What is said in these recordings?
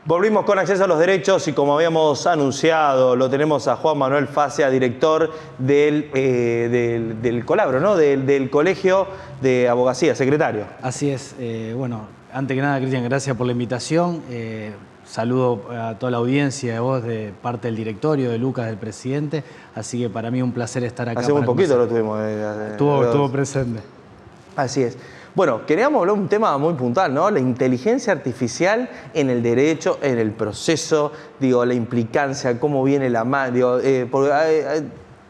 Volvimos con Acceso a los Derechos y como habíamos anunciado, lo tenemos a Juan Manuel Facea, director del Colabro, ¿no? Del Colegio de Abogacía, secretario. Así es. Bueno, antes que nada, Cristian, gracias por la invitación. Saludo a toda la audiencia de vos, de parte del directorio, de Lucas, del presidente. Así que para mí un placer estar acá. Hace muy poquito lo tuvimos. Estuvo presente. Así es. Bueno, queríamos hablar de un tema muy puntual, ¿no? La inteligencia artificial en el derecho, en el proceso, digo, la implicancia, cómo viene la mano, porque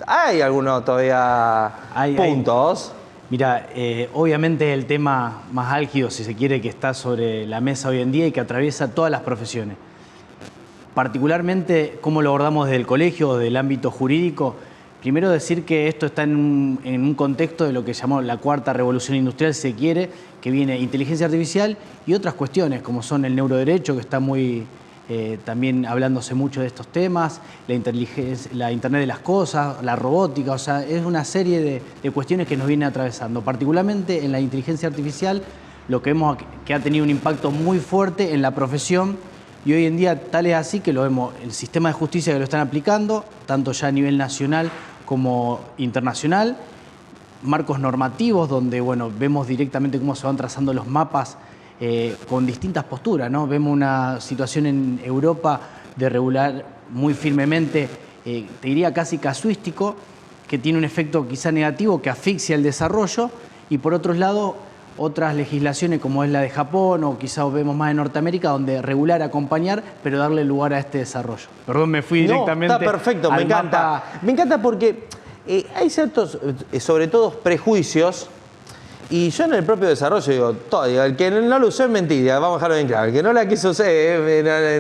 hay algunos todavía puntos. Mira, obviamente el tema más álgido, si se quiere, que está sobre la mesa hoy en día y que atraviesa todas las profesiones. Particularmente, cómo lo abordamos desde el colegio o del ámbito jurídico. Primero decir que esto está en un contexto de lo que llamamos la cuarta revolución industrial, si se quiere, que viene inteligencia artificial y otras cuestiones, como son el neuroderecho, que está muy también hablándose mucho de estos temas, la Internet de las cosas, la robótica, o sea, es una serie de cuestiones que nos viene atravesando. Particularmente en la inteligencia artificial, lo que vemos que ha tenido un impacto muy fuerte en la profesión. Y hoy en día tal es así que lo vemos, el sistema de justicia que lo están aplicando, tanto ya a nivel nacional como internacional, marcos normativos donde bueno, vemos directamente cómo se van trazando los mapas con distintas posturas, ¿no? Vemos una situación en Europa de regular muy firmemente, te diría casi casuístico, que tiene un efecto quizá negativo que asfixia el desarrollo y por otro lado otras legislaciones como es la de Japón o quizás vemos más en Norteamérica donde regular, acompañar, pero darle lugar a este desarrollo. Perdón, me fui directamente. No, está perfecto, me encanta. Me encanta porque hay ciertos, sobre todo, prejuicios y yo en el propio desarrollo digo, el que no lo usó es mentira, vamos a dejarlo bien claro. El que no la quiso usar,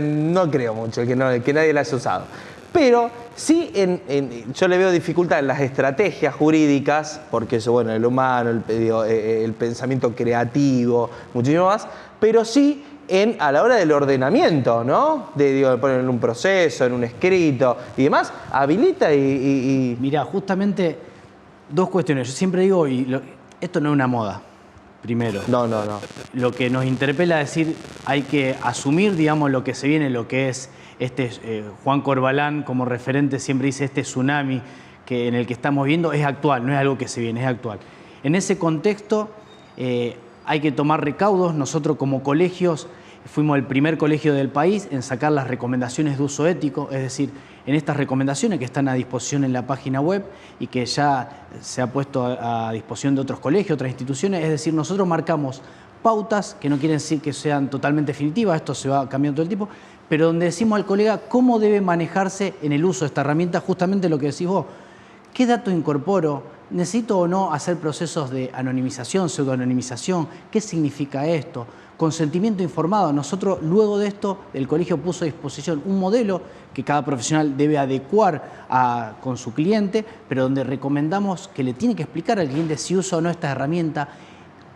no creo mucho, que nadie la haya usado. Pero sí, yo le veo dificultad en las estrategias jurídicas, porque eso, bueno, el humano, el pensamiento creativo, muchísimo más, pero sí a la hora del ordenamiento, ¿no? De poner en un proceso, en un escrito y demás, habilita y... Mirá, justamente dos cuestiones. Yo siempre digo, esto no es una moda, primero. No. Lo que nos interpela es decir, hay que asumir, digamos, lo que se viene, lo que es Juan Corbalán como referente siempre dice este tsunami en el que estamos viendo es actual, no es algo que se viene, es actual. En ese contexto hay que tomar recaudos. Nosotros como colegios fuimos el primer colegio del país en sacar las recomendaciones de uso ético, es decir, en estas recomendaciones que están a disposición en la página web y que ya se ha puesto a disposición de otros colegios, otras instituciones, es decir, nosotros marcamos pautas que no quieren decir que sean totalmente definitivas, esto se va cambiando todo el tiempo, pero donde decimos al colega cómo debe manejarse en el uso de esta herramienta, justamente lo que decís vos. ¿Qué dato incorporo? ¿Necesito o no hacer procesos de anonimización, pseudoanonimización? ¿Qué significa esto? Consentimiento informado. Nosotros, luego de esto, el colegio puso a disposición un modelo que cada profesional debe adecuar con su cliente, pero donde recomendamos que le tiene que explicar al cliente si usa o no esta herramienta,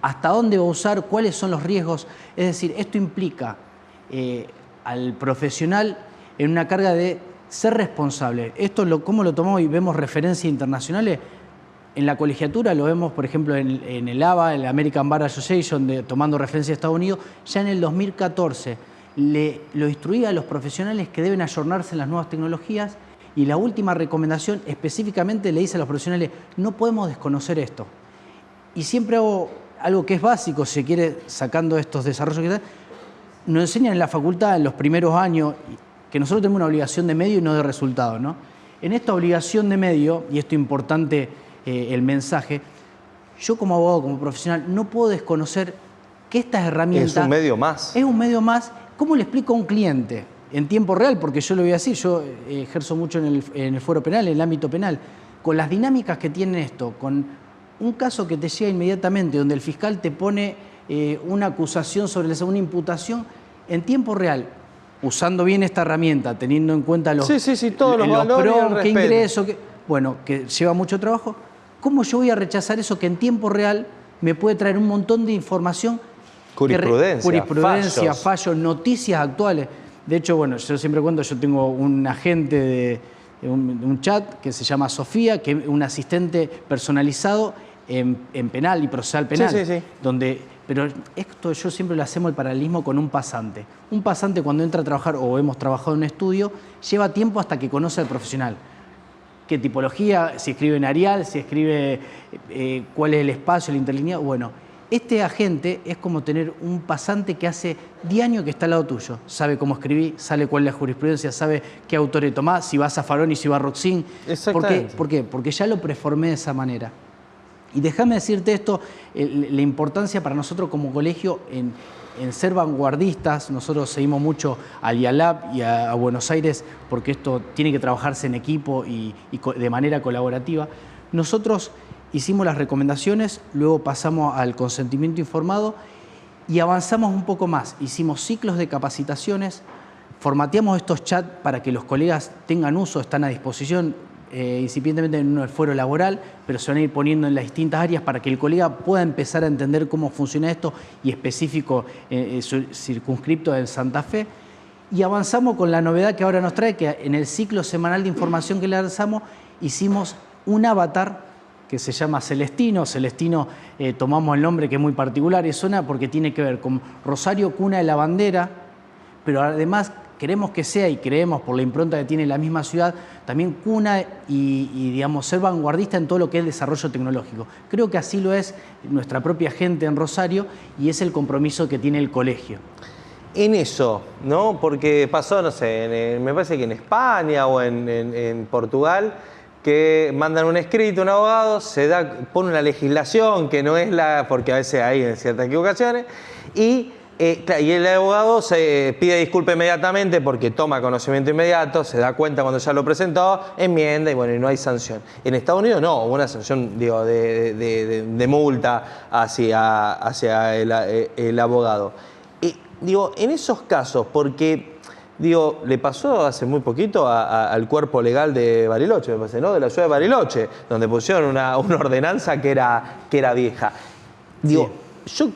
hasta dónde va a usar, cuáles son los riesgos. Es decir, esto implica al profesional en una carga de ser responsable. Esto, ¿cómo lo tomamos y vemos referencias internacionales? En la colegiatura lo vemos, por ejemplo, en el ABA, en la American Bar Association, tomando referencia de Estados Unidos, ya en el 2014 lo instruía a los profesionales que deben ayornarse en las nuevas tecnologías y la última recomendación específicamente le dice a los profesionales, no podemos desconocer esto. Y siempre hago algo que es básico, si se quiere, sacando estos desarrollos que nos enseñan en la facultad en los primeros años que nosotros tenemos una obligación de medio y no de resultado, ¿no? En esta obligación de medio, y esto es importante el mensaje, yo como abogado, como profesional, no puedo desconocer que estas herramientas... Es un medio más. Es un medio más. ¿Cómo le explico a un cliente en tiempo real? Porque yo lo voy a decir, yo ejerzo mucho en el fuero penal, en el ámbito penal, con las dinámicas que tiene esto, con un caso que te llega inmediatamente, donde el fiscal te pone una acusación sobre una imputación en tiempo real, usando bien esta herramienta, teniendo en cuenta los todos los valores y el qué respeto. ingreso, bueno, que lleva mucho trabajo. ¿Cómo yo voy a rechazar eso que en tiempo real me puede traer un montón de información? Jurisprudencia, fallos, noticias actuales. De hecho, bueno, yo siempre cuento, yo tengo un agente de un chat que se llama Sofía, que es un asistente personalizado en penal y procesal penal, donde Pero esto yo siempre lo hacemos el paralelismo con un pasante. Un pasante cuando entra a trabajar o hemos trabajado en un estudio, lleva tiempo hasta que conoce al profesional. ¿Qué tipología? Si escribe en Arial, si escribe cuál es el espacio, la interlínea. Bueno, este agente es como tener un pasante que hace 10 años que está al lado tuyo. Sabe cómo escribir, sabe cuál es la jurisprudencia, sabe qué autores tomás, si va a Zaffaroni, si va a Roxin. Exactamente. ¿Por qué? Porque ya lo preformé de esa manera. Y déjame decirte esto, la importancia para nosotros como colegio en ser vanguardistas. Nosotros seguimos mucho al IALAB y a Buenos Aires porque esto tiene que trabajarse en equipo y de manera colaborativa. Nosotros hicimos las recomendaciones, luego pasamos al consentimiento informado y avanzamos un poco más. Hicimos ciclos de capacitaciones, formateamos estos chats para que los colegas tengan uso, están a disposición incipientemente en el fuero laboral, pero se van a ir poniendo en las distintas áreas para que el colega pueda empezar a entender cómo funciona esto y específico circunscripto en Santa Fe. Y avanzamos con la novedad que ahora nos trae, que en el ciclo semanal de información que le lanzamos hicimos un avatar que se llama Celestino. Celestino tomamos el nombre que es muy particular y suena porque tiene que ver con Rosario, cuna de la bandera, pero además queremos que sea, y creemos por la impronta que tiene la misma ciudad, también cuna y digamos, ser vanguardista en todo lo que es el desarrollo tecnológico. Creo que así lo es nuestra propia gente en Rosario y es el compromiso que tiene el colegio. En eso, ¿no? Porque pasó, no sé, me parece que en España o en Portugal, que mandan un escrito, un abogado, pone una legislación que no es porque a veces hay ciertas equivocaciones, y el abogado se pide disculpas inmediatamente porque toma conocimiento inmediato, se da cuenta cuando ya lo presentó, enmienda y bueno, y no hay sanción. En Estados Unidos no, hubo una sanción de multa hacia el abogado. En esos casos, porque le pasó hace muy poquito al cuerpo legal de Bariloche, me parece, ¿no? De la ciudad de Bariloche, donde pusieron una ordenanza que era vieja. Sí. Yo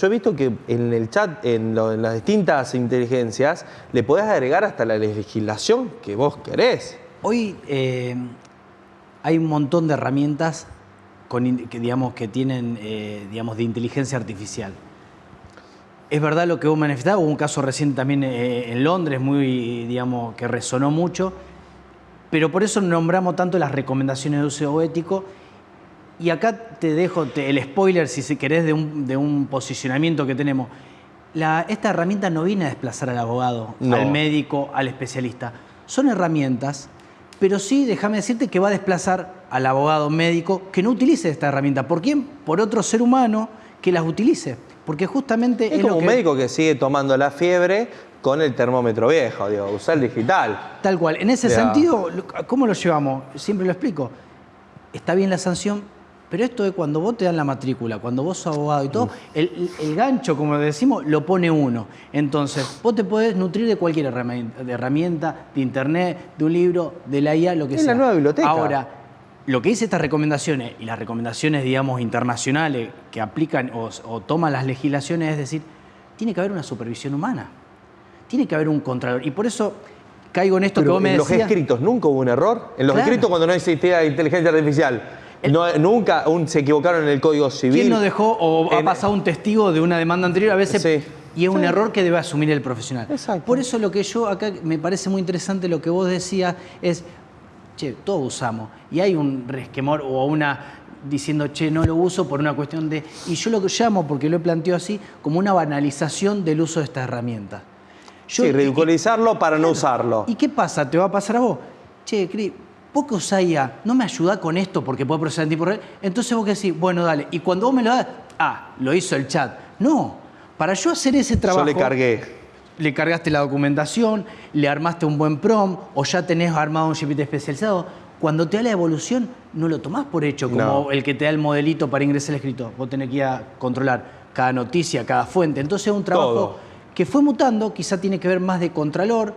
he visto que en el chat, en las distintas inteligencias, le podés agregar hasta la legislación que vos querés. Hoy hay un montón de herramientas que tienen de inteligencia artificial. Es verdad lo que vos manifestás, hubo un caso reciente también en Londres, que resonó mucho, pero por eso nombramos tanto las recomendaciones de uso ético. Y acá te dejo el spoiler, si querés, de un posicionamiento que tenemos. Esta herramienta no viene a desplazar al abogado, al médico, al especialista. Son herramientas, pero sí, déjame decirte que va a desplazar al abogado médico que no utilice esta herramienta. ¿Por quién? Por otro ser humano que las utilice. Porque justamente es como un médico que sigue tomando la fiebre con el termómetro viejo, usar el digital. Tal cual. En ese sentido, ¿cómo lo llevamos? Siempre lo explico. Está bien la sanción, pero esto es cuando vos te dan la matrícula, cuando vos sos abogado y todo, el gancho, como decimos, lo pone uno. Entonces, vos te podés nutrir de cualquier herramienta, de internet, de un libro, de la IA, lo que sea. Es la nueva biblioteca. Ahora, lo que dice estas recomendaciones y las recomendaciones, internacionales que aplican o toman las legislaciones, es decir, tiene que haber una supervisión humana, tiene que haber un contralor. Y por eso caigo en esto que vos me decías. En los escritos nunca hubo un error. En los escritos cuando no existía inteligencia artificial. Nunca se equivocaron en el Código Civil. ¿Quién no dejó o ha pasado un testigo de una demanda anterior? A veces, sí. Y es un error que debe asumir el profesional. Exacto. Por eso lo que yo acá me parece muy interesante lo que vos decías es, todos usamos. Y hay un resquemor o una diciendo, no lo uso por una cuestión de... Y yo lo que llamo, porque lo he planteado así, como una banalización del uso de esta herramienta. Ridiculizarlo para no usarlo. ¿Y qué pasa? ¿Te va a pasar a vos? Cris, vos que usás IA, ¿no me ayudás con esto porque puedo procesar en tiempo real? Entonces vos que decís, bueno, dale. Y cuando vos me lo das, lo hizo el chat. No, para yo hacer ese trabajo... Yo le cargué. Le cargaste la documentación, le armaste un buen prompt o ya tenés armado un GPT especializado. Cuando te da la evolución, no lo tomás por hecho como el que te da el modelito para ingresar al escrito. Vos tenés que ir a controlar cada noticia, cada fuente. Entonces es un trabajo que fue mutando, quizá tiene que ver más de contralor.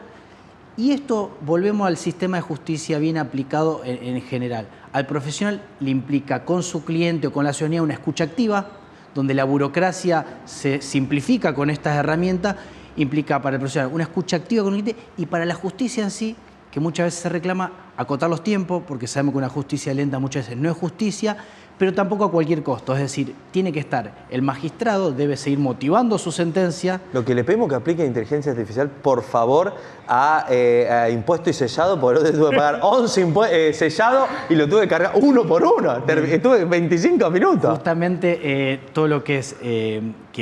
Y esto, volvemos al sistema de justicia bien aplicado en general. Al profesional le implica con su cliente o con la ciudadanía una escucha activa, donde la burocracia se simplifica con estas herramientas, implica para el profesional una escucha activa con el cliente y para la justicia en sí, que muchas veces se reclama acotar los tiempos, porque sabemos que una justicia lenta muchas veces no es justicia, pero tampoco a cualquier costo. Es decir, tiene que estar el magistrado, debe seguir motivando su sentencia. Lo que le pedimos que aplique inteligencia artificial, por favor, a impuesto y sellado, porque yo tuve que pagar 11 sellado y lo tuve que cargar uno por uno. Estuve 25 minutos. Justamente todo lo que es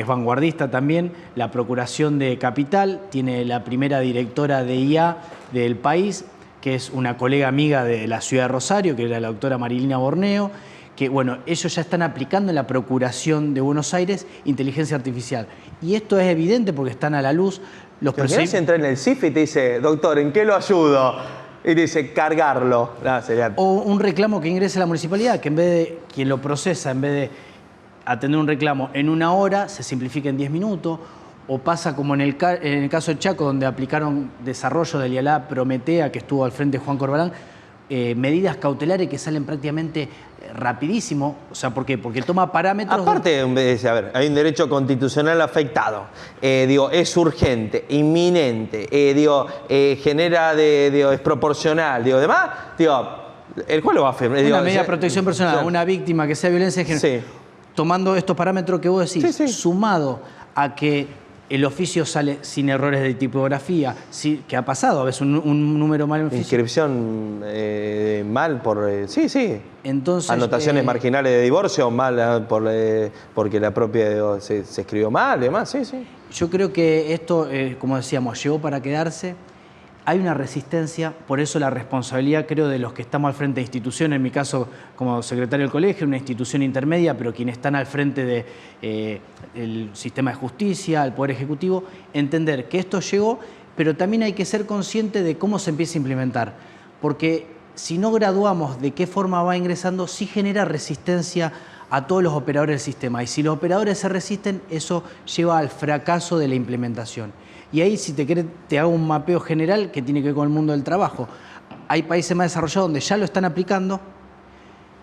vanguardista también, la Procuración de Capital, tiene la primera directora de IA del país, que es una colega amiga de la ciudad de Rosario, que era la doctora Marilina Borneo, que bueno, ellos ya están aplicando en la Procuración de Buenos Aires inteligencia artificial. Y esto es evidente porque están a la luz los procedimientos. Entra en el CIF y te dice, doctor, ¿en qué lo ayudo? Y te dice, cargarlo. O un reclamo que ingrese a la municipalidad, que en vez de quien lo procesa, en vez de atender un reclamo en 1 hora, se simplifica en 10 minutos. O pasa como en el caso de Chaco, donde aplicaron desarrollo del IALA Prometea, que estuvo al frente de Juan Corbalán, medidas cautelares que salen prácticamente rapidísimo. O sea, ¿por qué? Porque toma parámetros... Aparte, a ver, hay un derecho constitucional afectado. Es urgente, inminente, genera, es proporcional, demás. El juez lo va a firmar. Una medida de protección personal, una víctima que sea violencia de género. Sí. Tomando estos parámetros que vos decís, sumado a que el oficio sale sin errores de tipografía, sí, que ha pasado a veces un número mal en oficio. Inscripción mal por... sí. Entonces, anotaciones marginales de divorcio mal porque la propia se escribió mal, demás, sí. Yo creo que esto, como decíamos, llegó para quedarse. Hay una resistencia, por eso la responsabilidad, creo, de los que estamos al frente de instituciones, en mi caso como secretario del colegio, una institución intermedia, pero quienes están al frente del sistema de justicia, el Poder Ejecutivo, entender que esto llegó, pero también hay que ser consciente de cómo se empieza a implementar, porque si no graduamos de qué forma va ingresando, sí genera resistencia a todos los operadores del sistema, y si los operadores se resisten, eso lleva al fracaso de la implementación. Y ahí, si te querés, te hago un mapeo general que tiene que ver con el mundo del trabajo. Hay países más desarrollados donde ya lo están aplicando,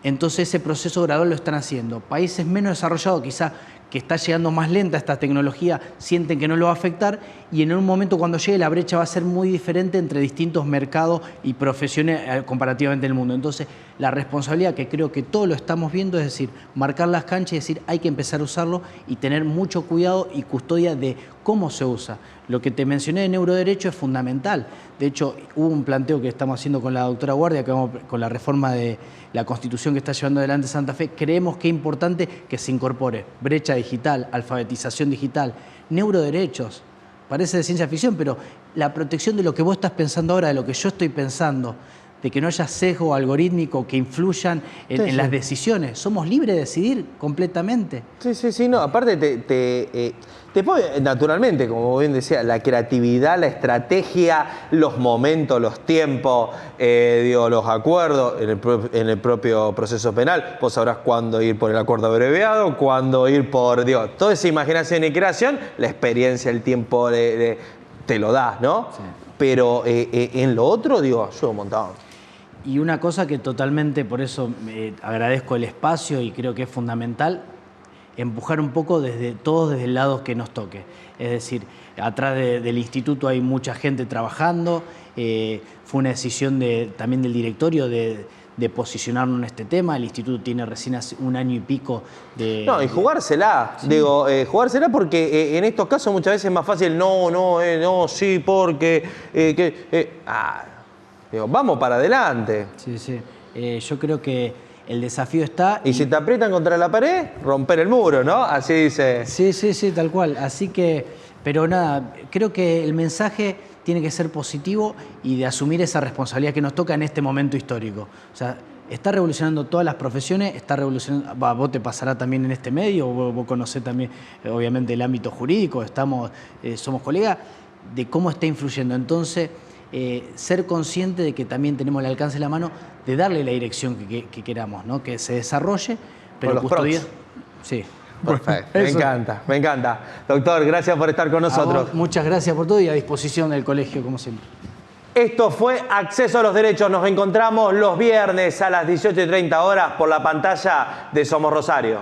entonces ese proceso gradual lo están haciendo. Países menos desarrollados, quizá que está llegando más lenta esta tecnología, sienten que no lo va a afectar y en un momento cuando llegue la brecha va a ser muy diferente entre distintos mercados y profesiones comparativamente en el mundo. Entonces, la responsabilidad que creo que todos lo estamos viendo es decir, marcar las canchas y decir hay que empezar a usarlo y tener mucho cuidado y custodia de cómo se usa. Lo que te mencioné de neuroderecho es fundamental. De hecho, hubo un planteo que estamos haciendo con la doctora Guardia, que vamos con la reforma de la Constitución que está llevando adelante Santa Fe. Creemos que es importante que se incorpore brecha digital, alfabetización digital, neuroderechos. Parece de ciencia ficción, pero la protección de lo que vos estás pensando ahora, de lo que yo estoy pensando, de que no haya sesgo algorítmico que influyan en las decisiones. Somos libres de decidir completamente. Sí, no. Aparte, te puede, naturalmente, como bien decía, la creatividad, la estrategia, los momentos, los tiempos, los acuerdos en el propio proceso penal. Vos sabrás cuándo ir por el acuerdo abreviado, cuándo ir por, toda esa imaginación y creación, la experiencia, el tiempo te lo da, ¿no? Sí. Pero en lo otro, ayuda un montón. Y una cosa que totalmente, por eso agradezco el espacio y creo que es fundamental, empujar un poco todos desde el lado que nos toque. Es decir, atrás del instituto hay mucha gente trabajando, fue una decisión también del directorio de posicionarnos en este tema. El instituto tiene recién hace 1 año y pico de... No, y jugársela. Sí. Jugársela porque en estos casos muchas veces es más fácil no, sí, porque... vamos para adelante. Sí. Yo creo que el desafío está... Y si te aprietan contra la pared, romper el muro, ¿no? Así dice... Sí, tal cual. Así que... Pero nada, creo que el mensaje tiene que ser positivo y de asumir esa responsabilidad que nos toca en este momento histórico. O sea, está revolucionando todas las profesiones, está revolucionando... vos te pasará también en este medio, vos conocés también, obviamente, el ámbito jurídico, somos colegas, de cómo está influyendo. Entonces... ser consciente de que también tenemos el alcance de la mano de darle la dirección que queramos, ¿no? Que se desarrolle, pero custodia. Sí. Perfecto. Me encanta. Doctor, gracias por estar con nosotros. Muchas gracias por todo y a disposición del colegio, como siempre. Esto fue Acceso a los Derechos. Nos encontramos los viernes a las 18:30 horas por la pantalla de Somos Rosario.